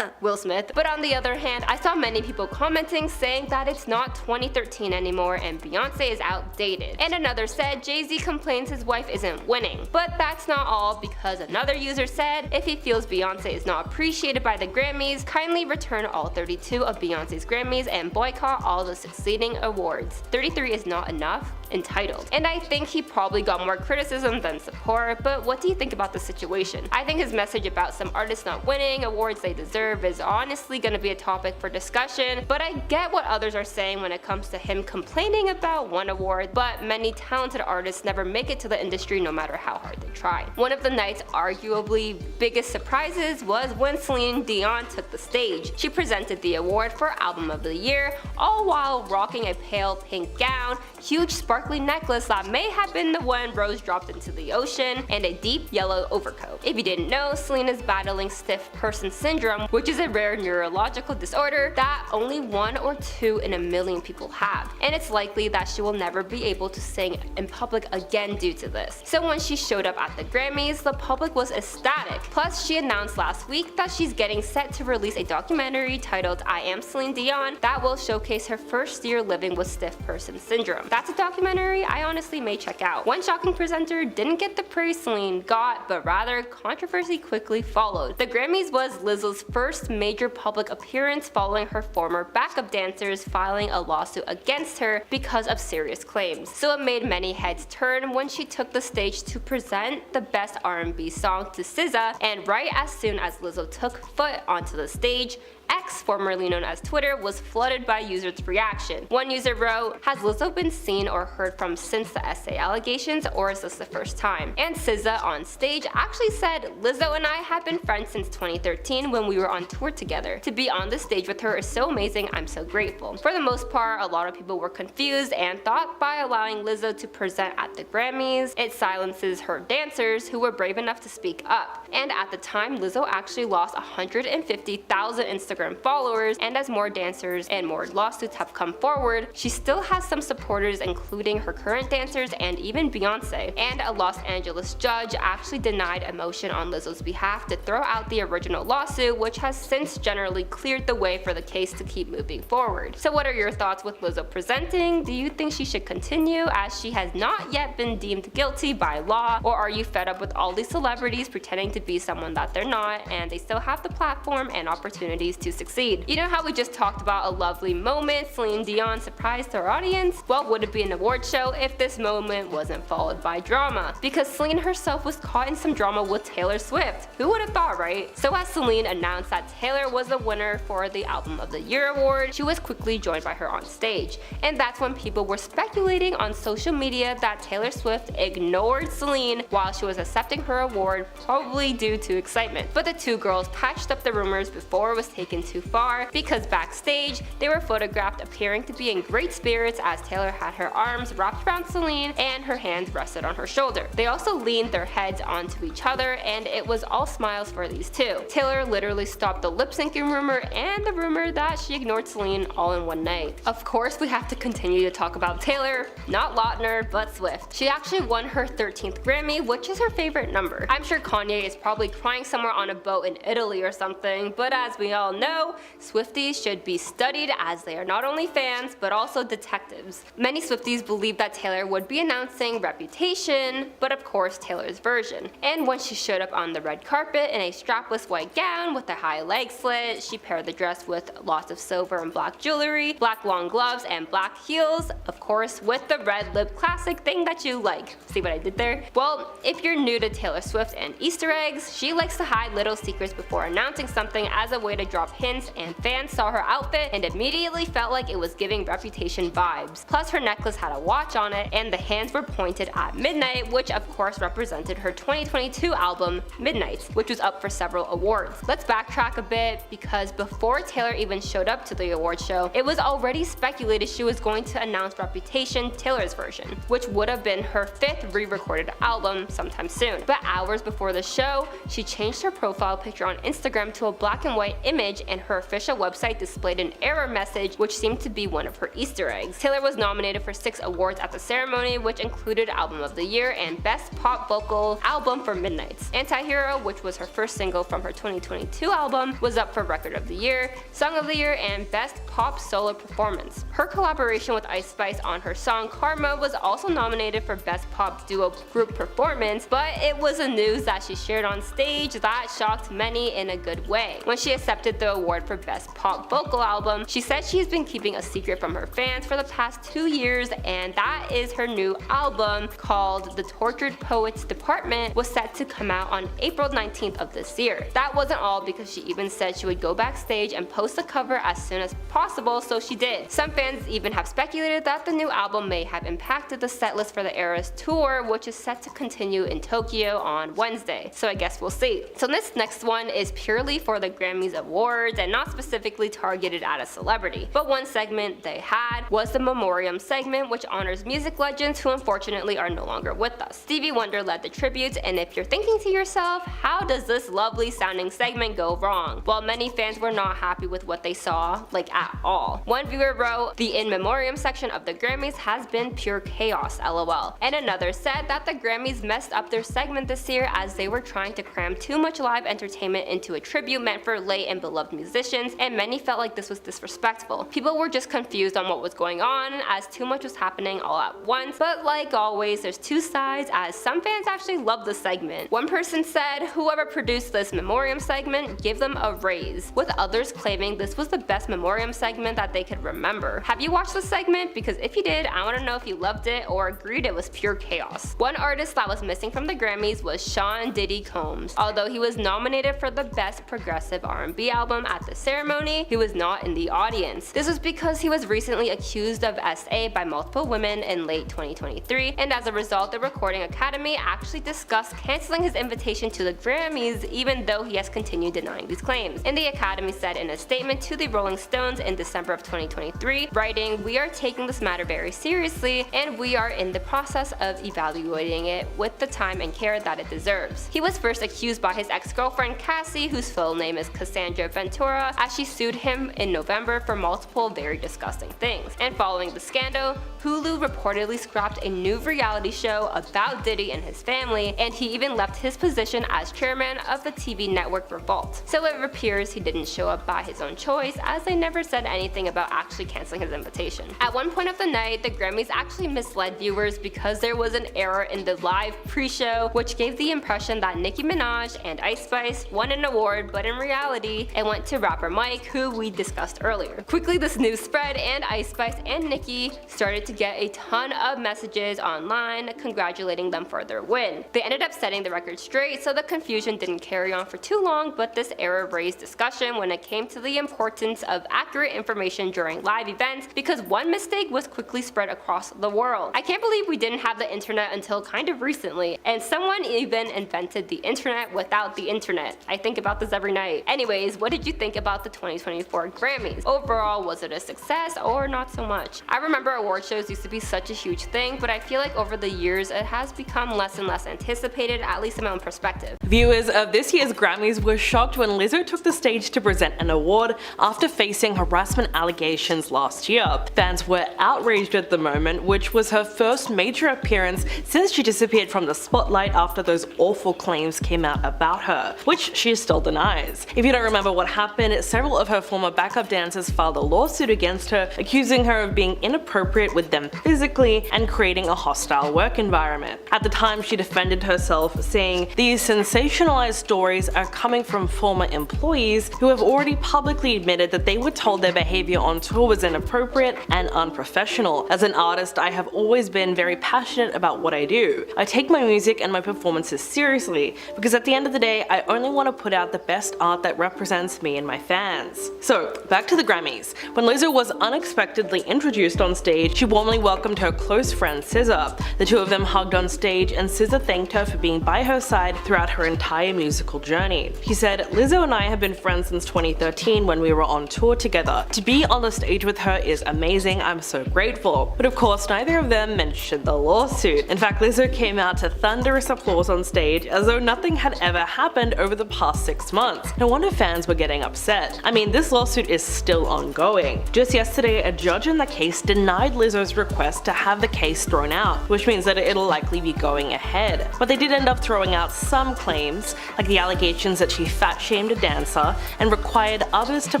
Will Smith. But on the other hand, I saw many people commenting saying that it's not 2013 anymore and Beyonce is outdated. And another said Jay-Z complains his wife isn't winning. But that's not all, because another user said if he feels Beyonce is not appreciated by the Grammys, kindly return all 32 of Beyonce's Grammys and boycott all the succeeding awards. 33 is not enough? Entitled. And I think he probably got more criticism than support, but what do you think about the situation? I think his message about some artists not winning awards they deserve is honestly gonna be a topic for discussion, but I get what others are saying when it comes to him complaining about one award, but many talented artists never make it to the industry no matter how hard they try. One of the night's arguably biggest surprises was when Celine Dion took the stage. She presented the award for Album of the Year, all while rocking a pale pink gown, huge sparkly necklace that may have been the one Rose dropped into the ocean, and a deep yellow overcoat. If you didn't know, Celine is battling stiff person syndrome, which is a rare neurological disorder that only 1 or 2 in a million people have, and it's likely that she will never be able to sing in public again due to this. So when she showed up at the Grammys, the public was ecstatic. Plus, she announced last week that she's getting set to release a documentary titled I Am Celine Dion that will showcase her first year living with stiff person syndrome. That's a documentary I honestly may check out. One shocking presenter didn't get the praise Celine got, but rather controversy quickly followed. The Grammys was Lizzo's first major public appearance following her former backup dancers filing a lawsuit against her because of serious claims. So it made many heads turn when she took the stage to present the best R&B song to SZA, and right as soon as Lizzo took foot onto the stage, X, formerly known as Twitter, was flooded by users' reaction. One user wrote, "Has Lizzo been seen or heard from since the essay allegations, or is this the first time?" And SZA on stage actually said, "Lizzo and I have been friends since 2013 when we were on tour together. To be on the stage with her is so amazing, I'm so grateful." For the most part, a lot of people were confused and thought by allowing Lizzo to present at the Grammys, it silences her dancers who were brave enough to speak up. And at the time, Lizzo actually lost 150,000 Instagram followers, and as more dancers and more lawsuits have come forward, she still has some supporters including her current dancers and even Beyonce. And a Los Angeles judge actually denied a motion on Lizzo's behalf to throw out the original lawsuit, which has since generally cleared the way for the case to keep moving forward. So what are your thoughts with Lizzo presenting? Do you think she should continue as she has not yet been deemed guilty by law, or are you fed up with all these celebrities pretending to be someone that they're not and they still have the platform and opportunities to succeed? You know how we just talked about a lovely moment Celine Dion surprised her audience? Well, would it be an award show if this moment wasn't followed by drama? Because Celine herself was caught in some drama with Taylor Swift. Who would have thought, right? So as Celine announced that Taylor was the winner for the Album of the Year award, she was quickly joined by her on stage. And that's when people were speculating on social media that Taylor Swift ignored Celine while she was accepting her award, probably due to excitement. But the two girls patched up the rumors before it was taken too far, because backstage they were photographed appearing to be in great spirits as Taylor had her arms wrapped around Celine and her hands rested on her shoulder. They also leaned their heads onto each other, and it was all smiles for these two. Taylor literally stopped the lip syncing rumor and the rumor that she ignored Celine all in one night. Of course, we have to continue to talk about Taylor, not Lautner, but Swift. She actually won her 13th Grammy, which is her favorite number. I'm sure Kanye is probably crying somewhere on a boat in Italy or something, but as we all know, Swifties should be studied as they are not only fans, but also detectives. Many Swifties believe that Taylor would be announcing Reputation, but of course Taylor's version. And when she showed up on the red carpet in a strapless white gown with a high leg slit, she paired the dress with lots of silver and black jewelry, black long gloves, and black heels, of course with the red lip classic thing that you like. See what I did there? Well, if you're new to Taylor Swift and Easter eggs, she likes to hide little secrets before announcing something as a way to drop hints, and fans saw her outfit and immediately felt like it was giving Reputation vibes. Plus her necklace had a watch on it, and the hands were pointed at midnight, which of course represented her 2022 album Midnight, which was up for several awards. Let's backtrack a bit, because before Taylor even showed up to the award show, it was already speculated she was going to announce Reputation, Taylor's version, which would have been her 5th re-recorded album sometime soon. But hours before the show, she changed her profile picture on Instagram to a black and white image and her official website displayed an error message which seemed to be one of her Easter eggs. Taylor was nominated for 6 awards at the ceremony, which included Album of the Year and Best Pop Vocal Album for Midnights. Anti-Hero, which was her first single from her 2022 album, was up for Record of the Year, Song of the Year, and Best Pop Solo Performance. Her collaboration with Ice Spice on her song Karma was also nominated for Best Pop Duo Group Performance, but it was a news that she shared on stage that shocked many in a good way. When she accepted the award for Best Pop Vocal Album, she said she's been keeping a secret from her fans for the past 2 years, and that is her new album called The Tortured Poets Department was set to come out on April 19th of this year. That wasn't all, because she even said she would go backstage and post the cover as soon as possible, so she did. Some fans even have speculated that the new album may have impacted the setlist for the Eras tour, which is set to continue in Tokyo on Wednesday, so I guess we'll see. So this next one is purely for the Grammys awards and not specifically targeted at a celebrity, but one segment they had was the Memoriam segment, which honors music legends who unfortunately are no longer with us. Stevie Wonder led the tributes, and if you're thinking to yourself, how does this lovely sounding segment go wrong? Well, many fans were not happy with what they saw, like at all. One viewer wrote, "The In Memoriam section of the Grammys has been pure chaos, lol." And another said that the Grammys messed up their segment this year as they were trying to cram too much live entertainment into a tribute meant for late and beloved musicians, and many felt like this was disrespectful. People were just confused on what was going on as too much was happening all at once, but like always, there's two sides, as some fans actually loved the segment. One person said whoever produced this Memoriam segment gave them a raise, with others claiming this was the best Memoriam segment that they could remember. Have you watched this segment? Because if you did, I want to know if you loved it or agreed it was pure chaos. One artist that was missing from the Grammys was Sean Diddy Combs. Although he was nominated for the Best Progressive R&B Album at the ceremony, he was not in the audience. This was because he was recently accused of SA by multiple women in late 2023, and as a result, the Recording Academy actually discussed canceling his invitation to the Grammys, even though he has continued denying these claims. And the Academy said in a statement to the Rolling Stones in December of 2023, writing, "We are taking this matter very seriously, and we are in the process of evaluating it with the time and care that it deserves." He was first accused by his ex-girlfriend Cassie, whose full name is Cassandra Ventura, as she sued him in November for multiple very disgusting things. And following the scandal, Hulu reportedly scrapped a new reality show about Diddy and his family, and he even left his position as chairman of the TV network Revolt. So it appears he didn't show up by his own choice, as they never said anything about actually canceling his invitation. At one point of the night, the Grammys actually misled viewers because there was an error in the live pre-show, which gave the impression that Nicki Minaj and Ice Spice won an award, but in reality, it went to rapper Mike, who we discussed earlier. Quickly, this news spread, and Ice Spice and Nicki started to get a ton of messages online congratulating them for their win. They ended up setting the record straight, so the confusion didn't carry on for too long, but this error raised discussion when it came to the importance of accurate information during live events, because one mistake was quickly spread across the world. I can't believe we didn't have the internet until kind of recently, and someone even invented the internet without the internet. I think about this every night. Anyways, what did you think about the 2024 Grammys? Overall, was it a success or not so much? I remember award shows used to be such a huge thing, but I feel like over the years it has become less and less anticipated, at least in my own perspective. Viewers of this year's Grammys were shocked when Lizzo took the stage to present an award after facing harassment allegations last year. Fans were outraged at the moment, which was her first major appearance since she disappeared from the spotlight after those awful claims came out about her, which she still denies. If you don't remember what happened, several of her former backup dancers filed a lawsuit against her, accusing her of being inappropriate with them physically and creating a hostile work environment. At the time, she defended herself, saying, "These sensationalized stories are coming from former employees who have already publicly admitted that they were told their behavior on tour was inappropriate and unprofessional. As an artist, I have always been very passionate about what I do. I take my music and my performances seriously, because at the end of the day, I only want to put out the best art that represents me and my fans." So, back to the Grammys. When Lizzo was unexpectedly introduced on stage, she warmly welcomed her close friend SZA. The two of them hugged on stage, and SZA thanked her for being by her side throughout her entire musical journey. He said, "Lizzo and I have been friends since 2013 when we were on tour together. To be on the stage with her is amazing, I'm so grateful." But of course, neither of them mentioned the lawsuit. In fact, Lizzo came out to thunderous applause on stage as though nothing had ever happened over the past 6 months. No wonder fans were getting getting upset. I mean, this lawsuit is still ongoing. Just yesterday, a judge in the case denied Lizzo's request to have the case thrown out, which means that it'll likely be going ahead. But they did end up throwing out some claims, like the allegations that she fat-shamed a dancer and required others to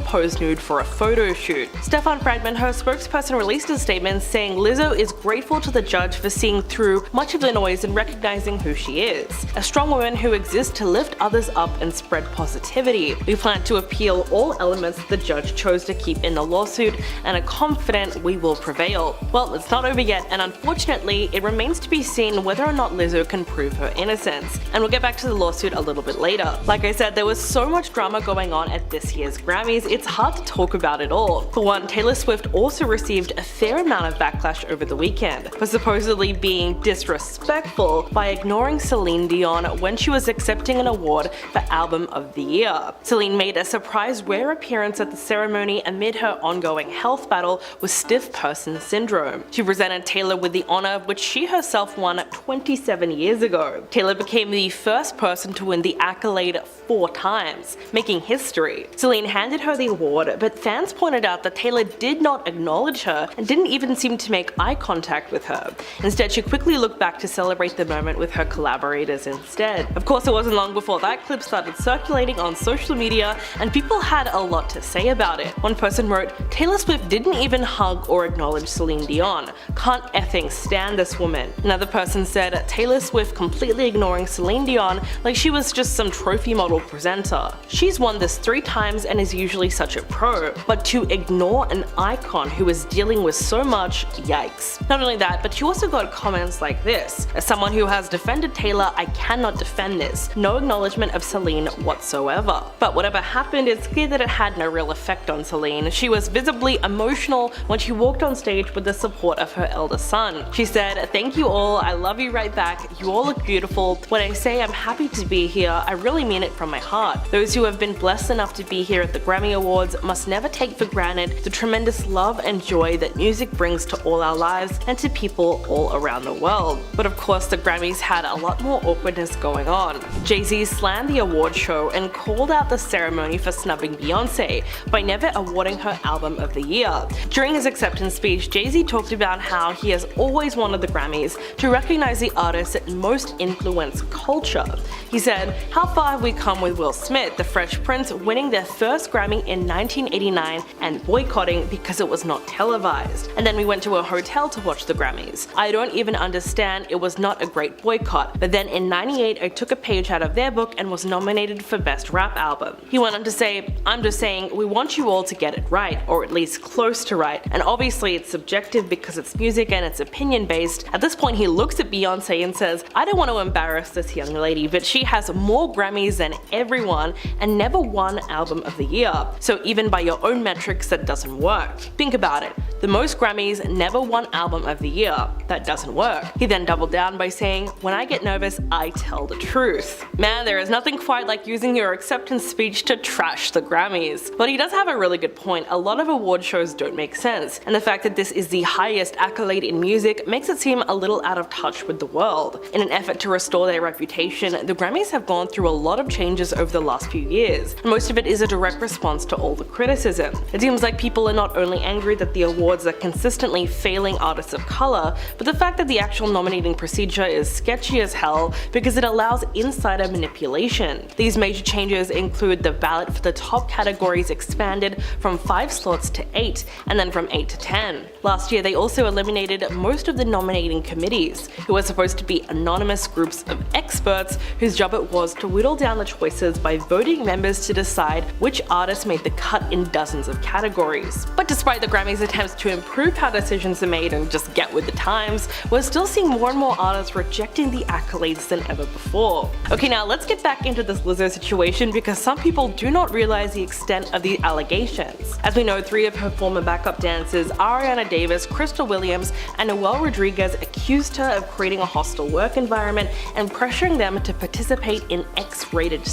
pose nude for a photo shoot. Stefan Fragman, her spokesperson, released a statement saying Lizzo is grateful to the judge for seeing through much of the noise and recognizing who she is. A strong woman who exists to lift others up and spread positivity. We plan to appeal all elements the judge chose to keep in the lawsuit and are confident we will prevail. Well, it's not over yet, and unfortunately, it remains to be seen whether or not Lizzo can prove her innocence. And we'll get back to the lawsuit a little bit later. Like I said, there was so much drama going on at this year's Grammys, it's hard to talk about it all. For one, Taylor Swift also received a fair amount of backlash over the weekend for supposedly being disrespectful by ignoring Celine Dion when she was accepting an award for Album of the Year. Celine made a surprise rare appearance at the ceremony amid her ongoing health battle with stiff person syndrome. She presented Taylor with the honor which she herself won 27 years ago. Taylor became the first person to win the accolade 4 times, making history. Celine handed her the award, but fans pointed out that Taylor did not acknowledge her and didn't even seem to make eye contact with her. Instead, she quickly looked back to celebrate the moment with her collaborators instead. Of course, it wasn't long before that clip started circulating on social media, and people had a lot to say about it. One person wrote, "Taylor Swift didn't even hug or acknowledge Celine Dion. Can't effing stand this woman." Another person said, "Taylor Swift completely ignoring Celine Dion like she was just some trophy model presenter. She's won this 3 times and is usually such a pro, but to ignore an icon who is dealing with so much, yikes." Not only that, but she also got comments like this: "As someone who has defended Taylor, I cannot defend this. No acknowledgement of Celine whatsoever." But whatever happened, it's clear that it had no real effect on Celine. She was visibly emotional when she walked on stage with the support of her elder son. She said, "Thank you all, I love you right back, you all look beautiful. When I say I'm happy to be here, I really mean it from my heart. Those who have been blessed enough to be here at the Grammy Awards must never take for granted the tremendous love and joy that music brings to all our lives and to people all around the world." But of course, the Grammys had a lot more awkwardness going on. Jay-Z slammed the award show and called out the ceremony for snubbing Beyonce by never awarding her Album of the Year. During his acceptance speech, Jay-Z talked about how he has always wanted the Grammys to recognize the artists that most influence culture. He said, "How far have we come with Will Smith, the Fresh Prince winning their first Grammy in 1989 and boycotting because it was not televised. And then we went to a hotel to watch the Grammys. I don't even understand, it was not a great boycott. But then in 98 I took a page out of their book and was nominated for Best Rap Album." He went on to say, "I'm just saying, we want you all to get it right, or at least close to right. And obviously it's subjective because it's music and it's opinion based." At this point he looks at Beyonce and says, "I don't want to embarrass this young lady, but she has more Grammys than everyone and never won Album of the Year. So even by your own metrics, that doesn't work. Think about it. The most Grammys never won Album of the Year. That doesn't work." He then doubled down by saying, "When I get nervous, I tell the truth." Man, there is nothing quite like using your acceptance speech to trash the Grammys. But he does have a really good point. A lot of award shows don't make sense, and the fact that this is the highest accolade in music makes it seem a little out of touch with the world. In an effort to restore their reputation, the Grammys have gone through a lot of changes over the last few years, and most of it is a direct response to all the criticism. It seems like people are not only angry that the awards are consistently failing artists of color, but the fact that the actual nominating procedure is sketchy as hell because it allows insider manipulation. These major changes include the ballot for the top categories expanded from 5 slots to 8, and then from 8 to 10. Last year they also eliminated most of the nominating committees, who were supposed to be anonymous groups of experts whose job it was to whittle down the choices by voting members to decide which artists made the cut in dozens of categories. But despite the Grammys' attempts to improve how decisions are made and just get with the times, we're still seeing more and more artists rejecting the accolades than ever before. Okay, now let's get back into this Lizzo situation because some people do not realize the extent of the allegations. As we know, 3 of her former backup dancers, Ariana Davis, Crystal Williams, and Noel Rodriguez, accused her of creating a hostile work environment and pressuring them to participate in X-rated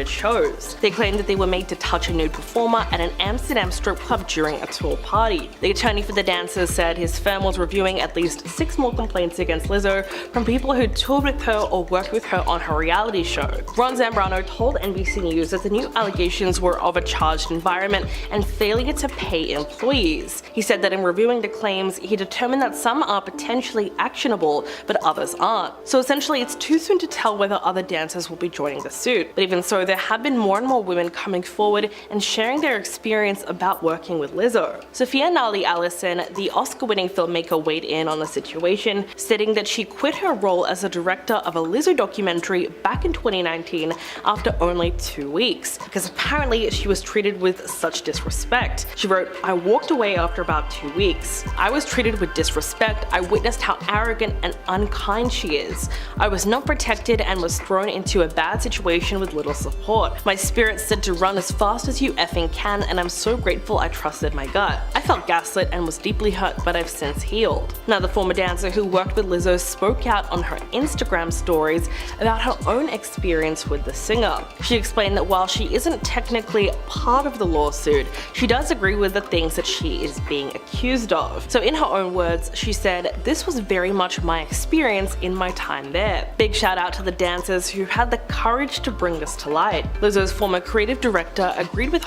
shows. They claimed that they were made to touch a nude performer at an Amsterdam strip club during a tour party. The attorney for the dancers said his firm was reviewing at least 6 more complaints against Lizzo from people who toured with her or worked with her on her reality show. Ron Zambra, Soprano told NBC News that the new allegations were of a charged environment and failure to pay employees. He said that in reviewing the claims, he determined that some are potentially actionable, but others aren't. So essentially, it's too soon to tell whether other dancers will be joining the suit. But even so, there have been more and more women coming forward and sharing their experience about working with Lizzo. Sophia Nali Allison, the Oscar-winning filmmaker, weighed in on the situation, stating that she quit her role as a director of a Lizzo documentary back in 2019 after only 2 weeks, because apparently she was treated with such disrespect. She wrote, "I walked away after about 2 weeks. I was treated with disrespect. I witnessed how arrogant and unkind she is. I was not protected and was thrown into a bad situation with little support. My spirit said to run as fast as you effing can, and I'm so grateful I trusted my gut. I felt gaslit and was deeply hurt, but I've since healed." Now, the former dancer who worked with Lizzo spoke out on her Instagram stories about her own experience with the singer. She explained that while she isn't technically part of the lawsuit, she does agree with the things that she is being accused of. So in her own words, she said, "This was very much my experience in my time there." Big shout out to the dancers who had the courage to bring this to light. Lizzo's former creative director agreed with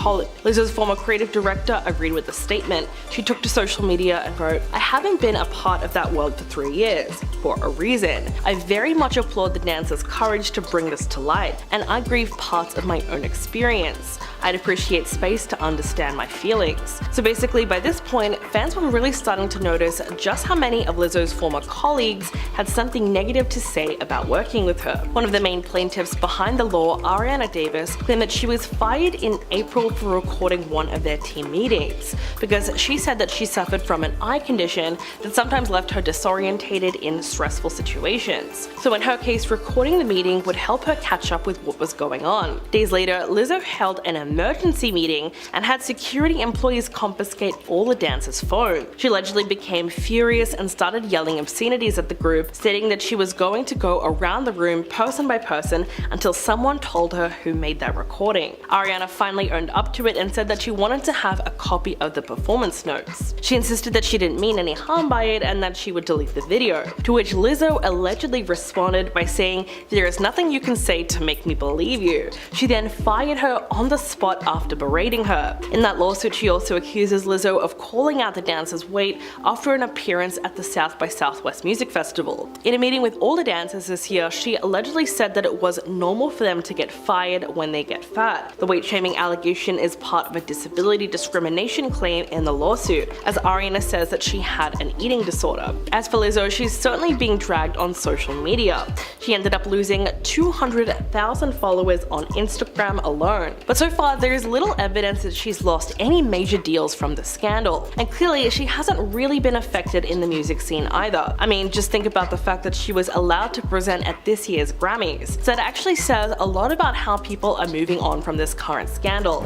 the statement. She took to social media and wrote, "I haven't been a part of that world for 3 years, for a reason. I very much applaud the dancers' courage to bring this to light, and I grieve parts of my own experience. I'd appreciate space to understand my feelings." So basically, by this point, fans were really starting to notice just how many of Lizzo's former colleagues had something negative to say about working with her. One of the main plaintiffs behind the law, Ariana Davis, claimed that she was fired in April for recording one of their team meetings, because she said that she suffered from an eye condition that sometimes left her disorientated in stressful situations. So in her case, recording the meeting would help her catch up with what was going on. Days later, Lizzo held an emergency meeting and had security employees confiscate all the dancers' phones. She allegedly became furious and started yelling obscenities at the group, stating that she was going to go around the room person by person until someone told her who made that recording. Ariana finally owned up to it and said that she wanted to have a copy of the performance notes. She insisted that she didn't mean any harm by it and that she would delete the video, to which Lizzo allegedly responded by saying, "There is nothing you can say to make me believe you." She then fired her on the spot after berating her. In that lawsuit, she also accuses Lizzo of calling out the dancer's weight after an appearance at the South by Southwest Music Festival. In a meeting with all the dancers this year, she allegedly said that it was normal for them to get fired when they get fat. The weight-shaming allegation is part of a disability discrimination claim in the lawsuit, as Ariana says that she had an eating disorder. As for Lizzo, she's certainly being dragged on social media. She ended up losing 200,000 followers on Instagram alone. But so far, there is little evidence that she's lost any major deals from the scandal, and clearly she hasn't really been affected in the music scene either. I mean, just think about the fact that she was allowed to present at this year's Grammys. So it actually says a lot about how people are moving on from this current scandal.